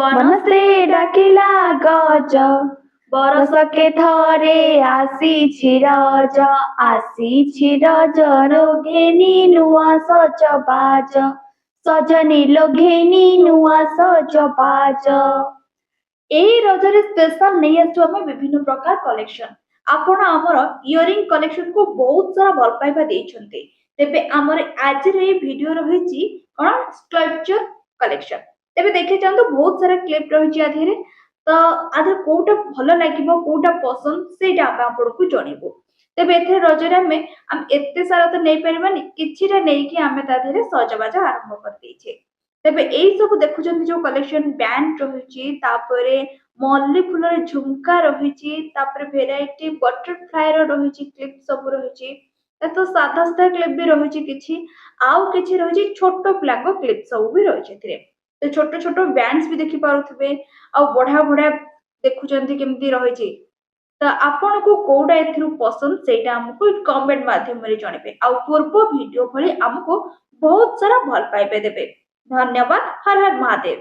ବନସ୍ତେ ଡାକିଲା ଗଜ ବରଷକେ ଥରେ ଆସିଛି ରଜ ଘେନି ନୂଆ ସଜବାଜ ସଜନୀ ଘେନି ନୂଆ ସଜବାଜ। ଏହି ରଜରେ ସ୍ପେଶାଲ ନେଇ ଆସିଛୁ ଆମେ ବିଭିନ୍ନ ପ୍ରକାର କଲେକ୍ସନ। ଆପଣ ଆମର ଇୟରିଂ କଲେକ୍ସନ କୁ ବହୁତ ସାରା ଭଲ ପାଇବା ଦେଇଛନ୍ତି। ତେବେ ଆମର ଆଜିର ଏହି ଭିଡିଓ ରହିଛି କଣ ସ୍କଲ୍ପଚର କଲେକ୍ସନ। ତେବେ ଦେଖି ଚାହନ୍ତୁ ବହୁତ ସାରା କ୍ଲିପ ରହିଛି ଆଧିରେ। ତ ଆଧିରେ କୋଉଟା ଭଲ ଲାଗିବ କୋଉଟା ପସନ୍ଦ ସେଇଟା ଆମେ ଆପଣଙ୍କୁ ଜଣେଇବୁ। ତେବେ ଏଥିରେ ରଜରେ ଆମେ ଏତେ ସାରା ତ ନେଇପାରିବାନି, କିଛିଟା ନେଇକି ଆମେ ତା ଦେହରେ ସଜବାଜ ଆରମ୍ଭ କରିଦେଇଛେ। ତେବେ ଏଇ ସବୁ ଦେଖୁଛନ୍ତି ଯୋଉ କଲେକ୍ସନ ବ୍ୟାଣ୍ଡ ରହିଛି, ତାପରେ ମଲ୍ଲି ଫୁଲର ଝୁମକା ରହିଛି, ତାପରେ ଭେରାଇଟି ବଟରଫ୍ଲାଏ ର ରହିଛି କ୍ଲିପ ସବୁ ରହିଛି। ତ ସାଧା ସାଧା କ୍ଲିପ ବି ରହିଛି କିଛି, ଆଉ କିଛି ରହିଛି ଛୋଟ ପିଲାଙ୍କ କ୍ଲିପ ସବୁ ବି ରହିଛି ଏଥିରେ। ତ ଛୋଟ ଛୋଟ ବ୍ୟାଣ୍ଡ ବି ଦେଖି ପାରୁଥିବେ, ଆଉ ବଢିଆ ବଢିଆ ଦେଖୁଛନ୍ତି କେମିତି ରହିଛି। ତ ଆପଣଙ୍କୁ କୋଉଟା ଏଥିରୁ ପସନ୍ଦ ସେଇଟା ଆମକୁ କମେଣ୍ଟ ମାଧ୍ୟମରେ ଜଣେଇବେ, ଆଉ ପୂର୍ବ ଭିଡିଓ ଭଳି ଆମକୁ ବହୁତ ସାରା ଭଲ ପାଇବେ ଦେବେ। ଧନ୍ୟବାଦ। ହର ହର ମହାଦେବ।